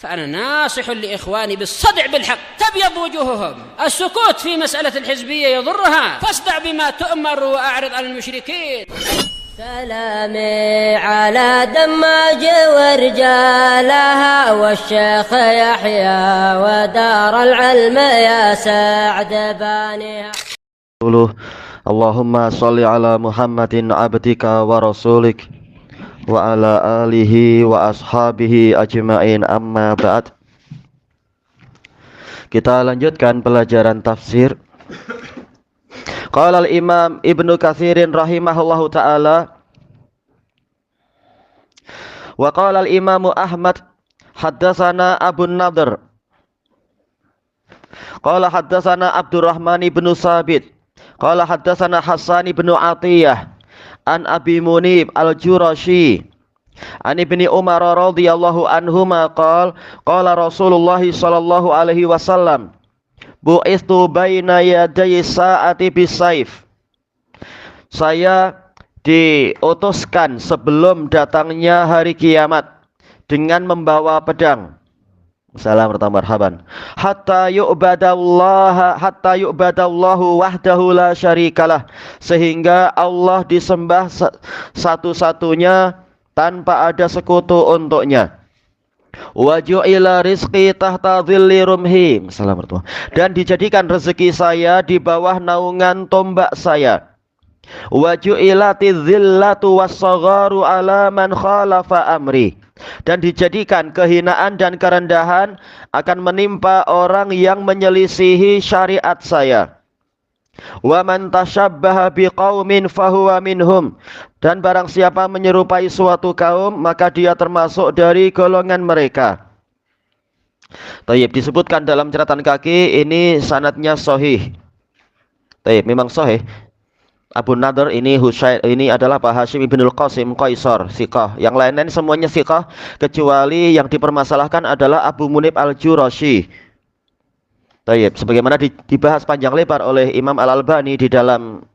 فأنا ناصح لإخواني بالصدع بالحق تبيض وجوههم. السكوت في مسألة الحزبية يضرها، فاصدع بما تؤمر وأعرض عن المشركين. سلامي على دماج ورجالها والشيخ يحيى ودار العلم يا سعد بانيها. اللهم صل على محمد عبدك ورسولك wa ala alihi wa ashabihi ajma'in, amma ba'd. Kita lanjutkan pelajaran tafsir. Qala al-Imam Ibnu Katsirin rahimahullahu ta'ala wa qala al-Imam Ahmad haddatsana Abu Nadhr qala haddatsana Abdurrahman ibn Sabit qala haddatsana Hasan ibn Atiyah an Abi Munib al-Jurashi an Ibni Umar radhiyallahu anhuma qala Rasulullah sallallahu alaihi wasallam bu'istu baina yaday sa'ati bisayf. Saya diutuskan sebelum datangnya hari kiamat dengan membawa pedang. Salam marhaban. Hatta yu'badallahu wahdahu la syarikalah, sehingga Allah disembah satu-satunya tanpa ada sekutu untuknya. Wa ju'ila rizqi tahta dhilli rumhi. Salam marhaban. Dan dijadikan rezeki saya di bawah naungan tombak saya. Wa ju'ilati dhillatu was-sagharu ala man khalafa amri. Dan dijadikan kehinaan dan kerendahan akan menimpa orang yang menyelisihi syariat saya. Wa man tashabbaha biqaumin fahuwa minhum. Dan barang siapa menyerupai suatu kaum, maka dia termasuk dari golongan mereka. Tayyib, disebutkan dalam catatan kaki ini sanadnya sahih. Tayyib, memang sahih. Abu Nadhr ini ini adalah Pak Hashim ibnul Qasim Qaisar siqah. Yang lain-lain semuanya siqah, kecuali yang dipermasalahkan adalah Abu Munib al-Jurashi. Tayyib, sebagaimana dibahas panjang lebar oleh Imam Al-Albani di dalam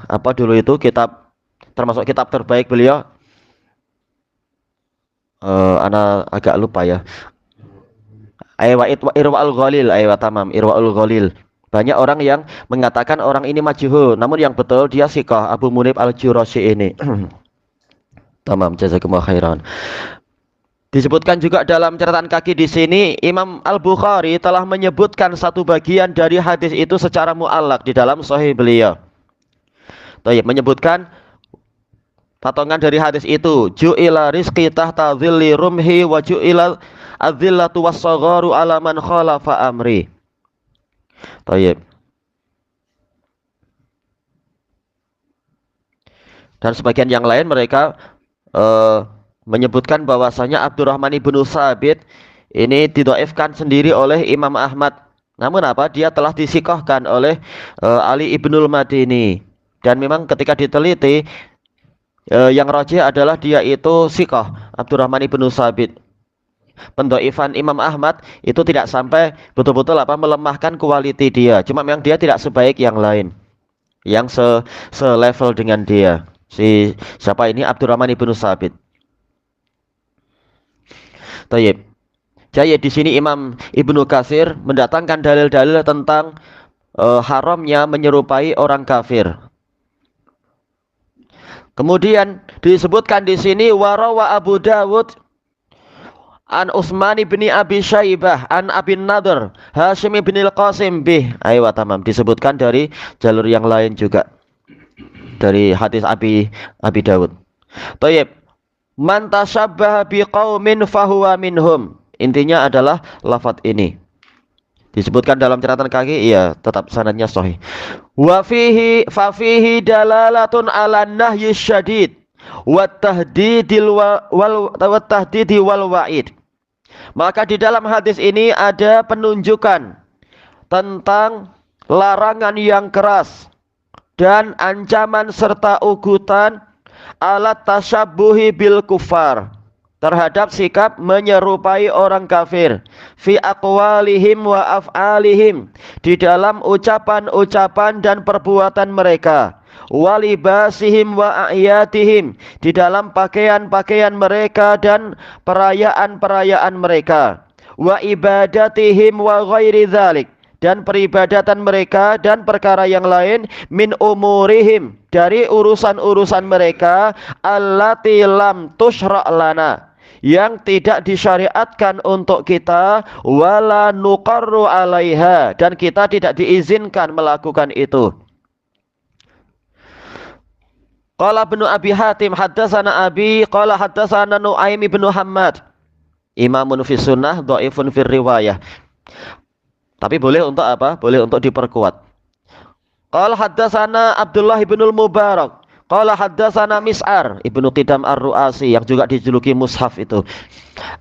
apa dulu itu kitab, termasuk kitab terbaik beliau. Ana agak lupa ya. Irwaul Ghalil, tamam, Irwaul Ghalil. Banyak orang yang mengatakan orang ini majhul, namun yang betul dia siqah, Abu Munib al-Jurashi ini. Tamam, jazakumullah khairan. Disebutkan juga dalam catatan kaki di sini, Imam Al-Bukhari telah menyebutkan satu bagian dari hadis itu secara mu'allaq di dalam sahih beliau. Tayyib, menyebutkan potongan dari hadis itu, ju'ila rizqi tahta dhilli rumhi wa ju'ila adzillatu was-sagharu ala man khalafa amri. Tayyib. Dan sebagian yang lain mereka menyebutkan bahwasanya Abdurrahman ibnu Sabit ini didhaifkan sendiri oleh Imam Ahmad. Namun apa? Dia telah disikohkan oleh Ali ibnul Madini. Dan memang ketika diteliti yang rajih adalah dia itu sikoh, Abdurrahman ibnu Sabit. Pendhaifan Imam Ahmad itu tidak sampai betul-betul melemahkan kualiti dia. Cuma memang dia tidak sebaik yang lain yang selevel dengan dia. Siapa ini? Abdurrahman ibnu Sabit. Tayyib. Jadi di sini Imam Ibnu Katsir mendatangkan dalil-dalil tentang haramnya menyerupai orang kafir. Kemudian disebutkan di sini warawa Abu Dawud an Utsman bin Abi Syaibah an Abi Nadhr Hashim bin Al-Qasim bih. Tamam, disebutkan dari jalur yang lain juga dari hadis Abi Dawud. Tayyib. Man tashabbaha biqaumin fahuwa minhum. Intinya adalah lafaz ini. Disebutkan dalam catatan kaki, iya, tetap sanadnya sahih. Wa fihi fa fihi dalalatun ala nahyi syadid wa tahdidil wal wa'id. Maka di dalam hadis ini ada penunjukan tentang larangan yang keras dan ancaman serta ugutan alat tasyabbuhi bil kufar, terhadap sikap menyerupai orang kafir fi aqwalihim wa af'alihim, di dalam ucapan-ucapan dan perbuatan mereka, walibasihim wa a'yatihim, di dalam pakaian-pakaian mereka dan perayaan-perayaan mereka, wa ibadatihim wa ghairi dzalik, dan peribadatan mereka dan perkara yang lain, min umurihim, dari urusan-urusan mereka, allati lam tusyra' lana, yang tidak disyariatkan untuk kita, wala nuqarru 'alaiha, dan kita tidak diizinkan melakukan itu. Qala Ibnu Abi Hatim haddatsana Abi qala haddatsana Nu'aim bin Hammad, imamun fi sunnah dhaifun fi riwayah. Tapi boleh untuk apa? Boleh untuk diperkuat. Qala haddatsana Abdullah bin Mubarak qala haddatsana Mis'ar Ibnu Qidam Ar-Ru'asi, yang juga dijuluki Mushaf itu.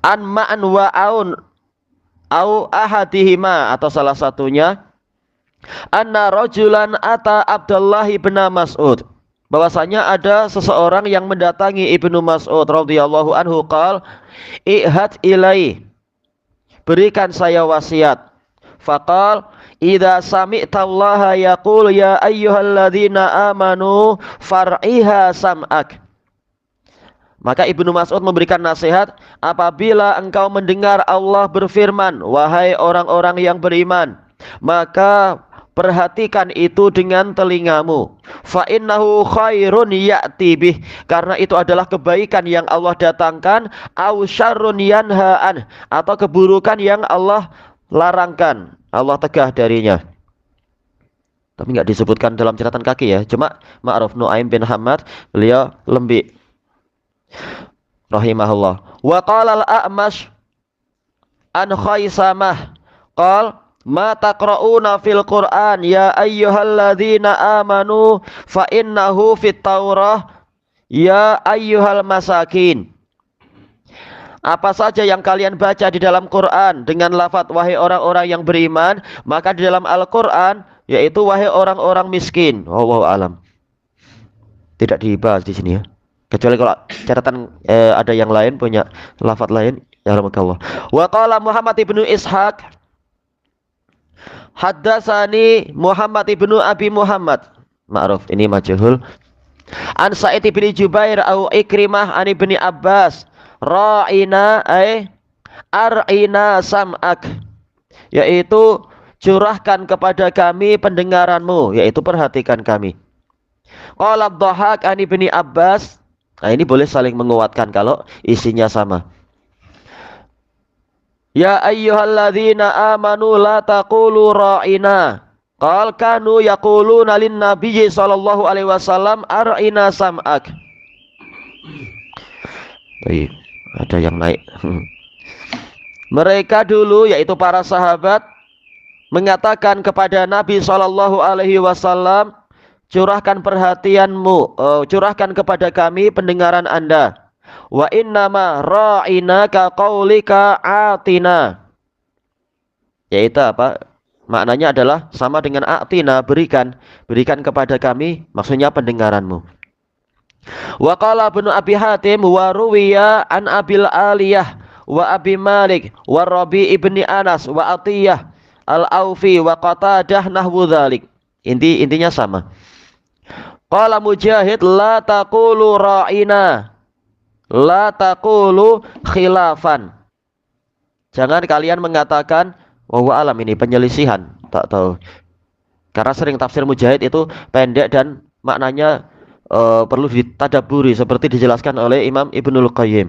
An Ma'an wa Aun au ahadihima, atau salah satunya, anna rajulan ata Abdullah bin Mas'ud, bahwasanya ada seseorang yang mendatangi Ibnu Mas'ud radhiyallahu anhu, qal ihad ilai, berikan saya wasiat. Faqal idza sami'tallaha yaqul ya ayyuhalladzina amanu far'iha sam'ak. Maka Ibnu Mas'ud memberikan nasihat, apabila engkau mendengar Allah berfirman, wahai orang-orang yang beriman, maka perhatikan itu dengan telingamu. Fa innahu khairun ya'ti bih, karena itu adalah kebaikan yang Allah datangkan, au syarrun yanha'an, atau keburukan yang Allah larangkan, Allah tegah darinya. Tapi nggak disebutkan dalam catatan kaki ya, cuma ma'ruf Nu'aim bin Hammad, beliau lembik rahimahullah. Wa qala al-A'mash an Khaisamah qal ma taqra'una fil Qur'an ya ayyuhalladzina amanu fa innahu fit Taurah ya ayyuhal masakin. Apa saja yang kalian baca di dalam Quran dengan lafaz wahai orang-orang yang beriman, maka di dalam Al-Quran yaitu wahai orang-orang miskin. Wallahu alam. Tidak dibahas di sini ya. Kecuali kalau catatan ada yang lain punya lafaz lain, ya rahmatullah. Wa qala Muhammad ibnu Ishaq haddatsani Muhammad ibnu Abi Muhammad, ma'ruf ini majhul, an Sa'id bin Jubair au Ikrimah an Ibni Abbas ra'ina ar'ina sam'ak, yaitu curahkan kepada kami pendengaranmu, yaitu perhatikan kami. Qala Dhahak an Ibni Abbas. Nah ini boleh saling menguatkan kalau isinya sama. Ya ayyuhalladzina amanu la taqulu ra'ina. Qal kanu yaquluna lin nabiyyi sallallahu alaihi wasallam ar'ina sam'ak. Baik, ada yang naik. Mereka dulu yaitu para sahabat mengatakan kepada Nabi sallallahu alaihi wasallam, curahkan perhatianmu, curahkan kepada kami pendengaran Anda. Wa innama ra'ina ka qaulika atina. Yaitu apa? Maknanya adalah sama dengan atina, berikan kepada kami, maksudnya pendengaranmu. Wa qala Ibnu Abi Hatim wa ruwiya an Abil Aliyah wa Abi Malik wa Rabi ibni Anas wa Atiyah al-Aufi wa Qatadah nahwu dzalik. Intinya sama. Qala Mujahid la taqulu ra'ina, la taqulu khilafan. Jangan kalian mengatakan wallahu alam, ini penyelisihan, tak tahu. Karena sering tafsir Mujahid itu pendek dan maknanya perlu ditadaburi seperti dijelaskan oleh Imam Ibnul Qayyim.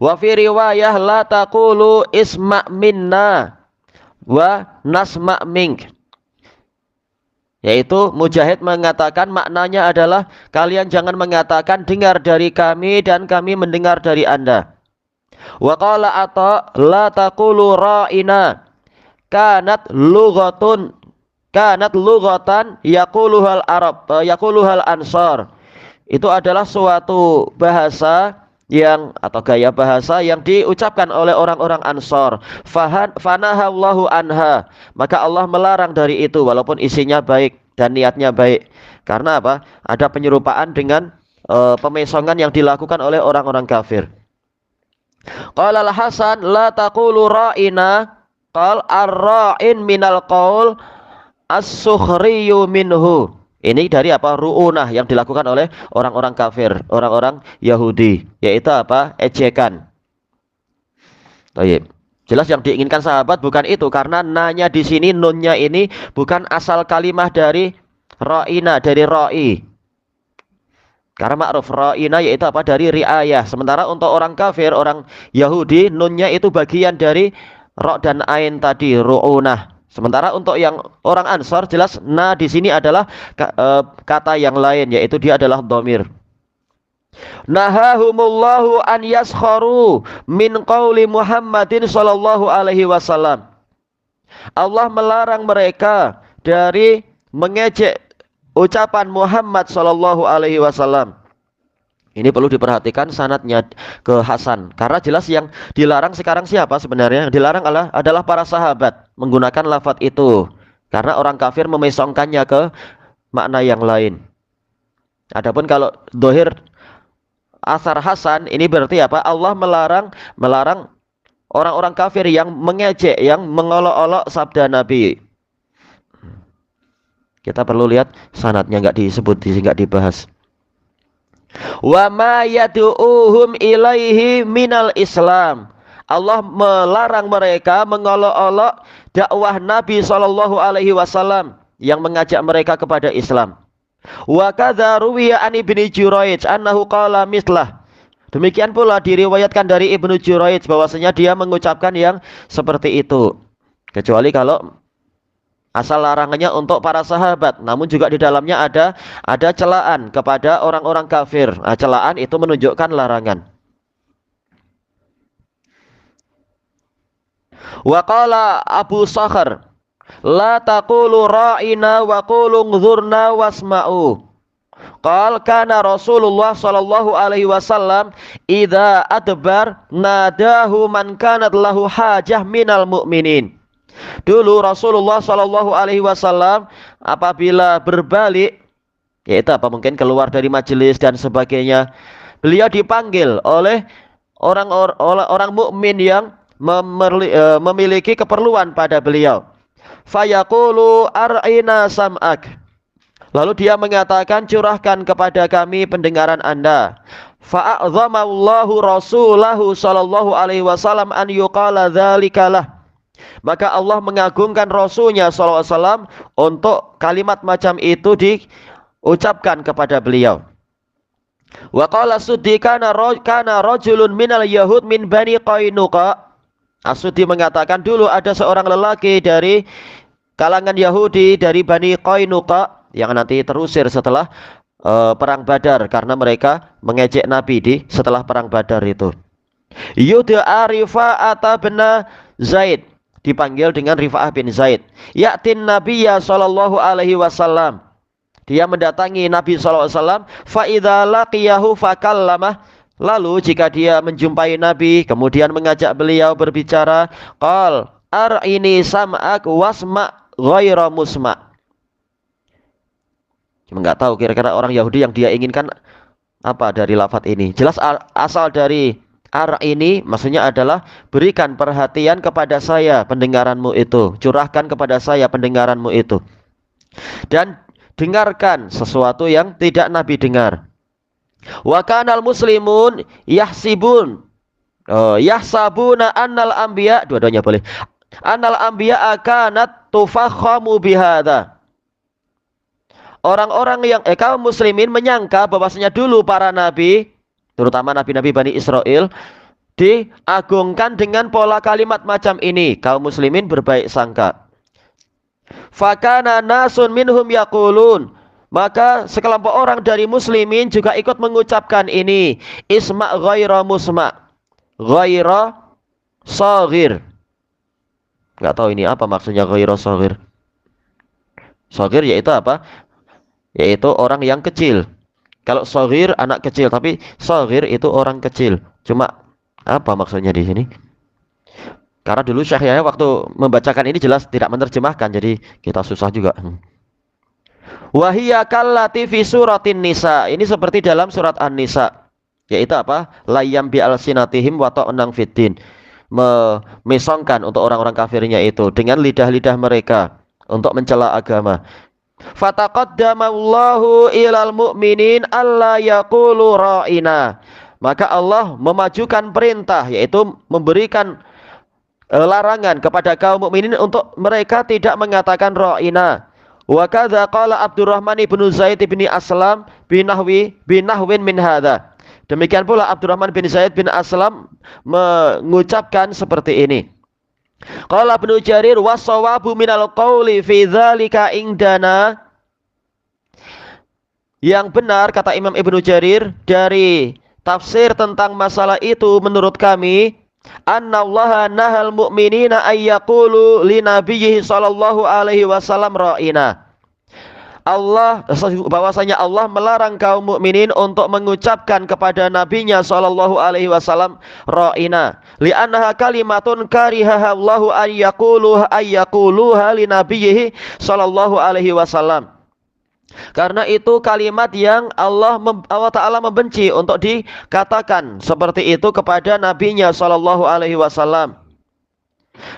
Wa fi riwayah la taqulu isma' minna wa nasma' mink. Yaitu Mujahid mengatakan maknanya adalah kalian jangan mengatakan dengar dari kami dan kami mendengar dari Anda. Wa qala Atha la taqulu ra'ina kanat lughatan yaquluhal Arab yaquluhal Ansar. Itu adalah suatu bahasa yang atau gaya bahasa yang diucapkan oleh orang-orang Ansar. Fanahallahu anha, maka Allah melarang dari itu walaupun isinya baik dan niatnya baik. Karena apa? Ada penyerupaan dengan pemesongan yang dilakukan oleh orang-orang kafir. Qala al-Hasan la taqulu ra'ina, qal ar-ra'in minal qaul as-sukhriyu minhu. Ini dari apa? Ru'unah yang dilakukan oleh orang-orang kafir, orang-orang Yahudi, yaitu apa? Ejekan. Baik. Jelas yang diinginkan sahabat bukan itu, karena nanya di sini nunnya ini bukan asal kalimah dari ra'ina, dari ra'i. Karena ma'ruf ra'ina yaitu apa? Dari riayah. Sementara untuk orang kafir, orang Yahudi, nunnya itu bagian dari ra' dan ain tadi, ru'unah. Sementara untuk yang orang Ansor, jelas na di sini adalah kata yang lain, yaitu dia adalah dhamir. Nahahumullahu an yaskharu min qauli Muhammadin sallallahu alaihi wasallam. Allah melarang mereka dari mengejek ucapan Muhammad sallallahu alaihi wasallam. Ini perlu diperhatikan sanadnya ke Hasan, karena jelas yang dilarang sekarang siapa sebenarnya? Yang dilarang adalah para sahabat menggunakan lafaz itu, karena orang kafir memesongkannya ke makna yang lain. Adapun kalau dohir asar Hasan ini berarti apa? Allah melarang orang-orang kafir yang mengejek, yang mengolok-olok sabda Nabi. Kita perlu lihat sanadnya, nggak disebut, nggak dibahas. Wa ma yad'uuhum ilaihi minal Islam. Allah melarang mereka mengolok-olok dakwah Nabi sallallahu alaihi wasallam yang mengajak mereka kepada Islam. Wa kadza ruwiya an Ibnu Juraij annahu qala mislah. Demikian pula diriwayatkan dari Ibnu Juraij bahwasanya dia mengucapkan yang seperti itu. Kecuali kalau asal larangannya untuk para sahabat, namun juga di dalamnya ada celaan kepada orang-orang kafir. Nah, celaan itu menunjukkan larangan. Wa qala Abu Sakhar, la taqulu ra'ina wa qulu nzurna wasma'u. Qal kana Rasulullah sallallahu alaihi wasallam idza adbar nadahu man kanat lahu hajah minal mu'minin. Dulu Rasulullah Shallallahu Alaihi Wasallam apabila berbalik, yaitu apa, mungkin keluar dari majelis dan sebagainya, beliau dipanggil oleh orang mukmin yang memiliki keperluan pada beliau. Fayaqulu ar'ina sam'ak. Lalu dia mengatakan, curahkan kepada kami pendengaran Anda. Fa'adzamallahu rasulahu Shallallahu Alaihi Wasallam an yuqala dzalikalah. Maka Allah mengagungkan Rasulnya SAW untuk kalimat macam itu diucapkan kepada beliau. Wa qala Suddi kana rajulun minal yahud min bani Qainuqa. As-Suddi mengatakan dulu ada seorang lelaki dari kalangan Yahudi dari Bani Qainuqa yang nanti terusir setelah perang Badar, karena mereka mengejek Nabi setelah perang Badar itu. Yud'a Rifa'ata bin Zaid, dipanggil dengan Rifa'ah bin Zaid. Ya'tin Nabiyya sallallahu alaihi wasallam. Dia mendatangi Nabi sallallahu alaihi wasallam. Fa idza laqiyahu fakallamah. Lalu jika dia menjumpai Nabi, kemudian mengajak beliau berbicara, qal ar'ini sam'ak wasma' ghaira musma'. Cuma nggak tahu kira-kira orang Yahudi yang dia inginkan apa dari lafaz ini. Jelas asal dari ar ini maksudnya adalah berikan perhatian kepada saya pendengaranmu itu, curahkan kepada saya pendengaranmu itu, dan dengarkan sesuatu yang tidak Nabi dengar. Wa kanal muslimun yahsibun yahsabuna annal anbiya, dua-duanya boleh, annal anbiya akanat tufakhamu bihadza. Orang-orang yang kaum muslimin menyangka bahwasanya dulu para nabi, terutama nabi-nabi Bani Israel, diagungkan dengan pola kalimat macam ini. Kaum muslimin berbaik sangka. Fakana nasun minhum yaqulun, maka sekelompok orang dari muslimin juga ikut mengucapkan ini. Isma' ghaira musma', ghaira saghir. Enggak tahu ini apa maksudnya ghaira saghir. Saghir yaitu apa? Yaitu orang yang kecil. Kalau saghir anak kecil, tapi saghir itu orang kecil. Cuma apa maksudnya di sini? Karena dulu Syekh Yahya waktu membacakan ini jelas tidak menerjemahkan, jadi kita susah juga. Wahiyya kallati fi suratin nisa. Ini seperti dalam surat An-Nisa. Yaitu apa? Layam bi alsinatihim wa ta'nang fiddin. Memesongkan untuk orang-orang kafirnya itu dengan lidah-lidah mereka untuk mencela agama. Fataqaddamallahu ilal mu'minin alla yaqulu ra'ina. Maka Allah memajukan perintah, yaitu memberikan larangan kepada kaum mukminin untuk mereka tidak mengatakan ra'ina. Wa kadza qala Abdurrahman ibn Zaid bin Aslam binahwin min hadza. Demikian pula Abdurrahman bin Zaid bin Aslam mengucapkan seperti ini. Qala Ibnu Jarir was-shawabu minal qawli fi dzalika indana. Yang benar kata Imam Ibnu Jarir dari tafsir tentang masalah itu menurut kami, annallaha nahal mu'minina ayyaqulu li nabiyhi sallallahu alaihi wasallam ra'ina. Bahwasanya Allah melarang kaum mukminin untuk mengucapkan kepada nabinya sallallahu alaihi wasallam ra'ina, li'annaha kalimatun karihaha Allahu ayyaquluha li nabiyhi sallallahu alaihi wasallam. Karena itu kalimat yang Allah Ta'ala membenci untuk dikatakan seperti itu kepada nabinya sallallahu alaihi wasallam.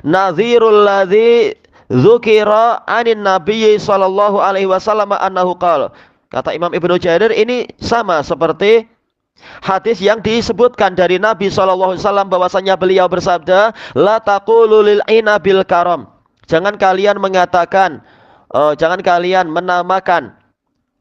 Nadhirul ladzi dzukira anin nabiyyi sallallahu alaihi wasallam annahu qala. Kata Imam Ibnu Jarir, ini sama seperti hadis yang disebutkan dari Nabi sallallahu alaihi wasallam bahwasanya beliau bersabda, la taqulu lil inabil karam. Jangan kalian mengatakan, jangan kalian menamakan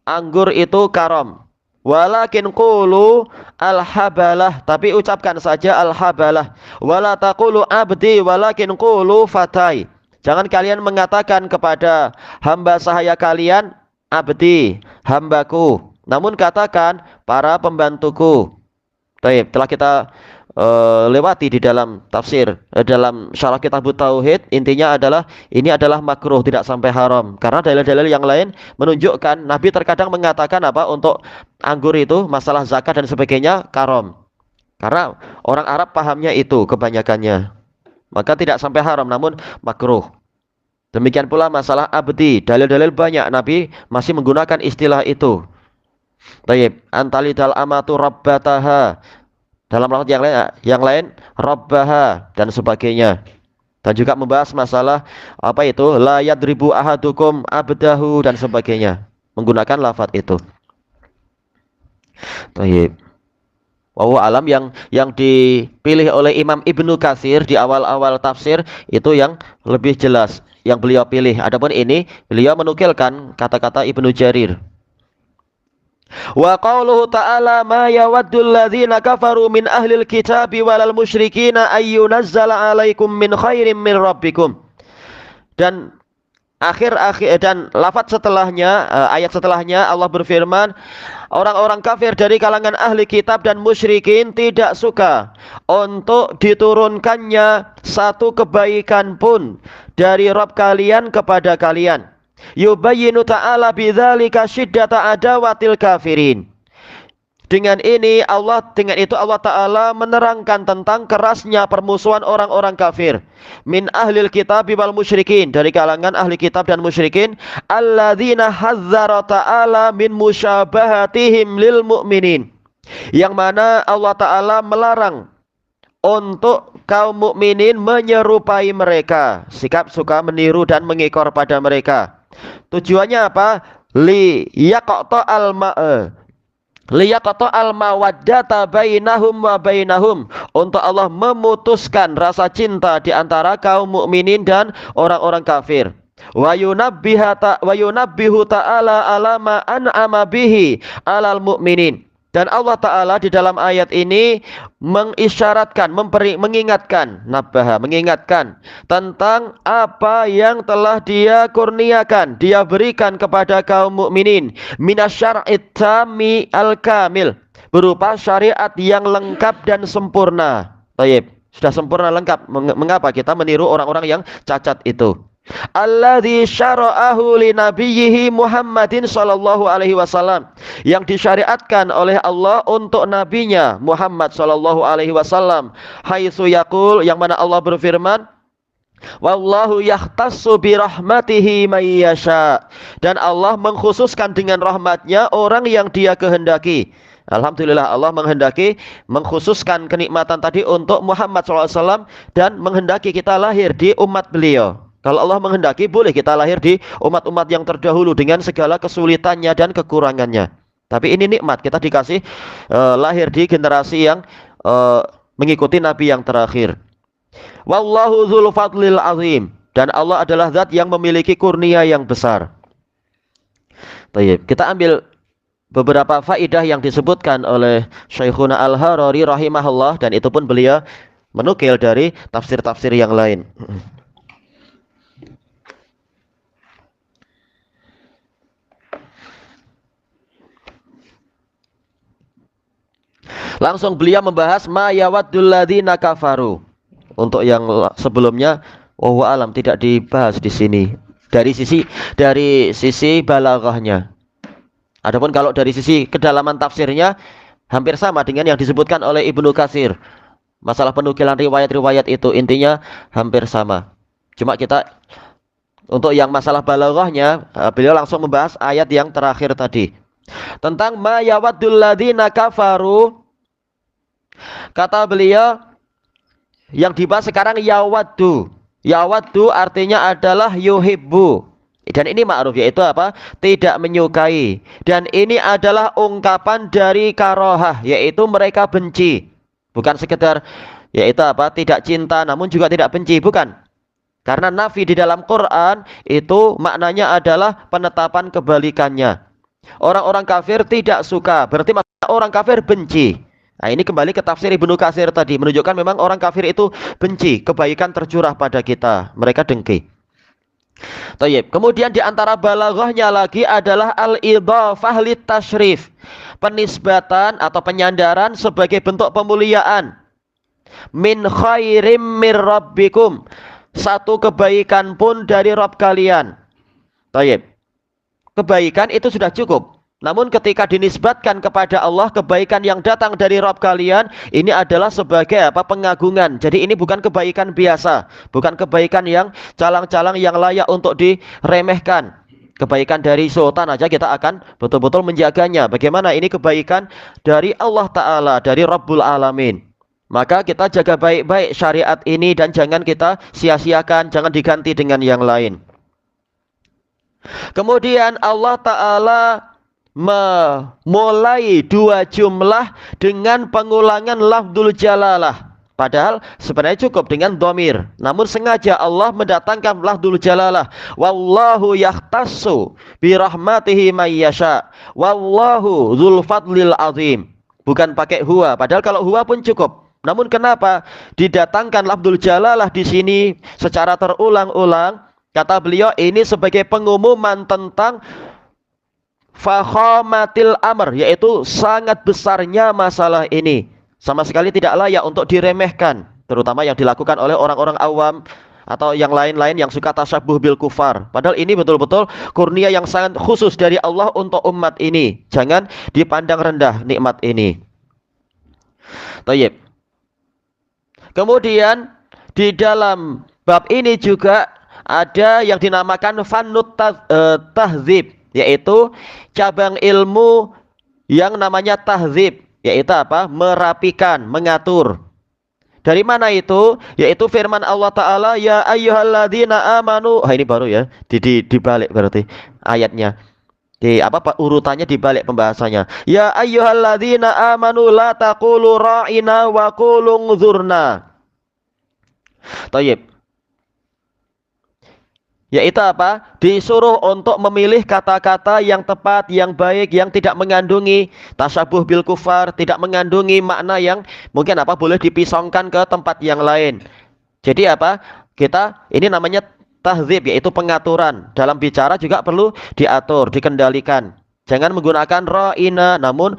anggur itu karam. Walakin qulu al-habalah, tapi ucapkan saja al-habalah. Wala taqulu abdi walakin qulu fatai. Jangan kalian mengatakan kepada hamba sahaya kalian abdi, hambaku, namun katakan para pembantuku. Baik, telah kita lewati di dalam tafsir, dalam syarah kitab Tauhid, intinya adalah ini adalah makruh, tidak sampai haram. Karena dalil-dalil yang lain menunjukkan Nabi terkadang mengatakan apa untuk anggur itu masalah zakat dan sebagainya karam. Karena orang Arab pahamnya itu kebanyakannya. Maka tidak sampai haram namun makruh. Demikian pula masalah abdi, dalil-dalil banyak Nabi masih menggunakan istilah itu. Baik, antalidal amatu rabbataha. Dalam lafaz yang lain rabbaha dan sebagainya. Dan juga membahas masalah apa itu la yadribu ahadukum abdahu dan sebagainya, menggunakan lafaz itu. Baik. Wallahu alam, yang dipilih oleh Imam Ibnu Katsir di awal-awal tafsir itu yang lebih jelas yang beliau pilih. Adapun ini beliau menukilkan kata-kata Ibnu Jarir. Wa qauluhu ta'ala ma yawaddul ladzina kafaru min ahlil kitabi walal musyrikina ayyunazzala 'alaikum min khairin min rabbikum. Dan dan lafaz setelahnya, ayat setelahnya Allah berfirman, orang-orang kafir dari kalangan ahli kitab dan musyrikin tidak suka untuk diturunkannya satu kebaikan pun dari Rabb kalian kepada kalian. Yubayyinu ta'ala bidzalika syiddata adawatil kafirin. Dengan itu Allah Ta'ala menerangkan tentang kerasnya permusuhan orang-orang kafir. Min ahlil kitab wal musyrikin, dari kalangan ahli kitab dan musyrikin. Alladzina hazzara ta'ala min musyabahatihim lil mu'minin. Yang mana Allah Ta'ala melarang untuk kaum mukminin menyerupai mereka, sikap suka meniru dan mengekor pada mereka. Tujuannya apa? Liyaqta al-mawaddata bainahum wa bainahum, untuk Allah memutuskan rasa cinta di antara kaum mukminin dan orang-orang kafir. Wa yunabbihu ta'ala alama an'ama bihi alal mu'minin. Dan Allah Ta'ala di dalam ayat ini mengisyaratkan, mengingatkan tentang apa yang telah Dia kurniakan, Dia berikan kepada kaum mukminin minasyar'it tammi al-kamil, berupa syariat yang lengkap dan sempurna. Baik, sudah sempurna lengkap. Mengapa kita meniru orang-orang yang cacat itu? Alladzi syara'ahu li nabiyhi Muhammadin sallallahu alaihi wasallam, yang disyariatkan oleh Allah untuk nabinya Muhammad sallallahu alaihi wasallam. Haitsu yaqul, yang mana Allah berfirman, Wallahu yahtassu bi rahmatihi may yasha. Dan Allah mengkhususkan dengan rahmatnya orang yang Dia kehendaki. Alhamdulillah Allah menghendaki mengkhususkan kenikmatan tadi untuk Muhammad SAW dan menghendaki kita lahir di umat beliau. Kalau Allah menghendaki boleh kita lahir di umat-umat yang terdahulu dengan segala kesulitannya dan kekurangannya. Tapi ini nikmat kita dikasih lahir di generasi yang mengikuti Nabi yang terakhir. Wallahu dzul fadlil azim. Dan Allah adalah zat yang memiliki kurnia yang besar. Baik, kita ambil beberapa faidah yang disebutkan oleh Syekhuna Al-Harari rahimahullah, dan itu pun beliau menukil dari tafsir-tafsir yang lain. Langsung beliau membahas ma yawaddul ladzina kafaru. Untuk yang sebelumnya wallahu alam tidak dibahas di sini dari sisi balaghahnya. Adapun kalau dari sisi kedalaman tafsirnya hampir sama dengan yang disebutkan oleh Ibnu Katsir. Masalah penukilan riwayat-riwayat itu intinya hampir sama. Cuma kita untuk yang masalah balaghahnya beliau langsung membahas ayat yang terakhir tadi. Tentang ma yawaddul ladzina kafaru. Kata beliau yang dibahas sekarang yawaddu. Yawaddu artinya adalah yuhibbu. Dan ini ma'ruf, yaitu apa? Tidak menyukai. Dan ini adalah ungkapan dari karohah, yaitu mereka benci. Bukan sekedar yaitu apa? Tidak cinta namun juga tidak benci, bukan. Karena nafi di dalam Quran itu maknanya adalah penetapan kebalikannya. Orang-orang kafir tidak suka, berarti orang kafir benci. Nah, ini kembali ke tafsir Ibnu Katsir tadi, menunjukkan memang orang kafir itu benci, kebaikan tercurah pada kita, mereka dengki. Tayyib. Kemudian di antara balaghahnya lagi adalah al-idhafah litasyrif, penisbatan atau penyandaran sebagai bentuk pemuliaan. Min khairim mir rabbikum, satu kebaikan pun dari Rabb kalian. Tayyib. Kebaikan itu sudah cukup. Namun ketika dinisbatkan kepada Allah kebaikan yang datang dari Rabb kalian, ini adalah sebagai apa? Pengagungan. Jadi ini bukan kebaikan biasa, bukan kebaikan yang calang-calang yang layak untuk diremehkan. Kebaikan dari sultan aja kita akan betul-betul menjaganya. Bagaimana ini kebaikan dari Allah Ta'ala, dari Rabbul Alamin. Maka kita jaga baik-baik syariat ini dan jangan kita sia-siakan, jangan diganti dengan yang lain. Kemudian Allah Ta'ala memulai dua jumlah dengan pengulangan lafdzul jalalah. Padahal sebenarnya cukup dengan dhamir. Namun sengaja Allah mendatangkan lafdzul jalalah. Wallahu yahtassu bi rahmatihi may yasha. Wallahu dzul fadlil azim. Bukan pakai huwa. Padahal kalau huwa pun cukup. Namun kenapa didatangkan lafdzul jalalah di sini secara terulang-ulang? Kata beliau ini sebagai pengumuman tentang fakhamatil amr, yaitu sangat besarnya masalah ini, sama sekali tidak layak untuk diremehkan, terutama yang dilakukan oleh orang-orang awam atau yang lain-lain yang suka tasyabuh bil kufar. Padahal ini betul-betul kurnia yang sangat khusus dari Allah untuk umat ini. Jangan dipandang rendah nikmat ini. Tayyib. Kemudian di dalam bab ini juga ada yang dinamakan fannut tahzib, yaitu cabang ilmu yang namanya tahzib, yaitu apa? Merapikan, mengatur. Dari mana itu? Yaitu firman Allah Ta'ala, ya ayyuhalladzina amanu. Ini baru ya, dibalik berarti ayatnya. Urutannya dibalik pembahasannya. Ya ayyuhalladzina amanu la taqulu ra'ina wa qulu nzurna. Tayyib. Yaitu apa? Disuruh untuk memilih kata-kata yang tepat, yang baik, yang tidak mengandungi tasyabuh bil kufar, tidak mengandungi makna yang mungkin apa boleh dipisongkan ke tempat yang lain. Jadi apa? Kita ini namanya tahzib, yaitu pengaturan. Dalam bicara juga perlu diatur, dikendalikan. Jangan menggunakan ra'ina, namun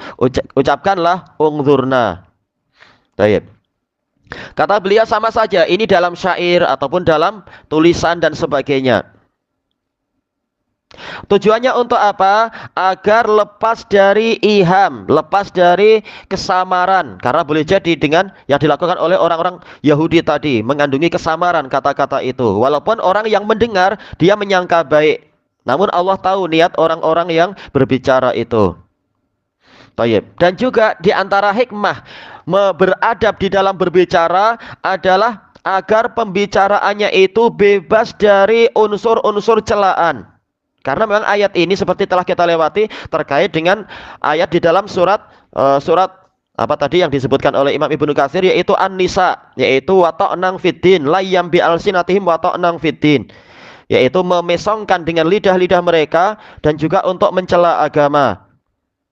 ucapkanlah ungzurna. Baik. Kata beliau sama saja, ini dalam syair ataupun dalam tulisan dan sebagainya. Tujuannya untuk apa? Agar lepas dari iham, lepas dari kesamaran. Karena boleh jadi dengan yang dilakukan oleh orang-orang Yahudi tadi, mengandungi kesamaran kata-kata itu. Walaupun orang yang mendengar, dia menyangka baik. Namun Allah tahu niat orang-orang yang berbicara itu. Tayyib. Dan juga di antara hikmah beradab di dalam berbicara adalah agar pembicaraannya itu bebas dari unsur-unsur celaan. Karena memang ayat ini seperti telah kita lewati terkait dengan ayat di dalam surat apa tadi yang disebutkan oleh Imam Ibnu Katsir, yaitu An-Nisa, yaitu wata'nang fiddin layyam bi alsinatihim wata'nang fiddin, yaitu memesongkan dengan lidah-lidah mereka dan juga untuk mencela agama.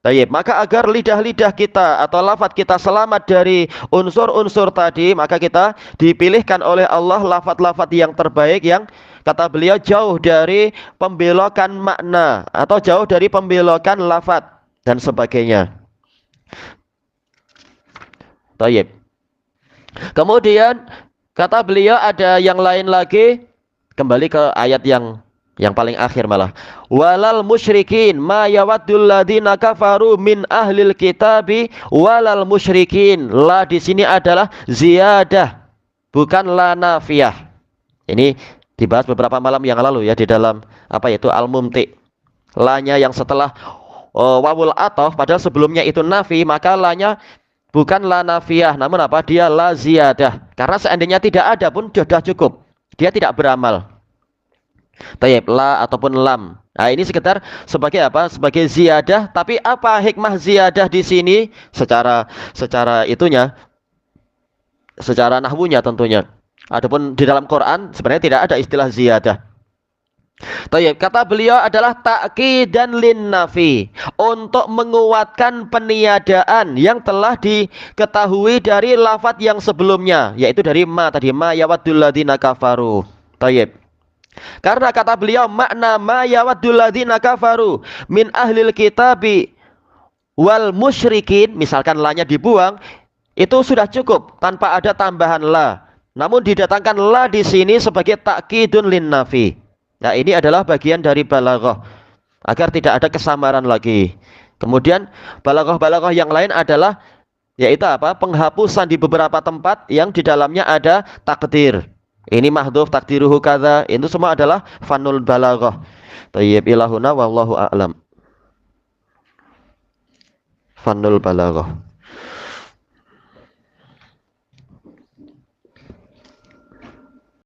Baik, maka agar lidah-lidah kita atau lafaz kita selamat dari unsur-unsur tadi, maka kita dipilihkan oleh Allah lafaz-lafaz yang terbaik yang kata beliau jauh dari pembelokan makna atau jauh dari pembelokan lafaz dan sebagainya. Baik. Kemudian kata beliau ada yang lain lagi, kembali ke ayat yang paling akhir malah. Walal musyrikin ma yawaddul ladzina kafaru min ahlil kitabi walal musyrikin. La di sini adalah ziyadah, bukan la nafiyah. Ini dibahas beberapa malam yang lalu ya di dalam apa yaitu al-mumti. La-nya yang setelah wawul ataf padahal sebelumnya itu nafi, maka la-nya bukan la nafiyah namun apa? Dia la ziyadah. Karena seandainya tidak ada pun sudah cukup. Dia tidak beramal. Tayyib, la ataupun lam. Nah, ini sekedar sebagai apa? Sebagai ziyadah. Tapi apa hikmah ziyadah di sini? Secara itunya, secara nahwunya tentunya. Adapun di dalam Quran sebenarnya tidak ada istilah ziyadah. Tayyib, kata beliau adalah ta'kidan lin nafi, untuk menguatkan peniadaan yang telah diketahui dari lafaz yang sebelumnya, yaitu dari ma tadi, ma yawaddul ladzina kafaru. Tayyib. Karena kata beliau makna ma yawaddul ladzina kafaru min ahlil kitabi wal musyrikin, misalkan la-nya dibuang, itu sudah cukup tanpa ada tambahan la. Namun didatangkan la di sini sebagai ta'kidun lin nafi. Nah, ini adalah bagian dari balaghah agar tidak ada kesamaran lagi. Kemudian balaghah-balaghah yang lain adalah yaitu apa? Penghapusan di beberapa tempat yang di dalamnya ada takdir. Ini mahdhuf takdiruhu kadza, itu semua adalah fanul balaghah. Tayyib ilahuna wallahu a'lam. Fanul balaghah.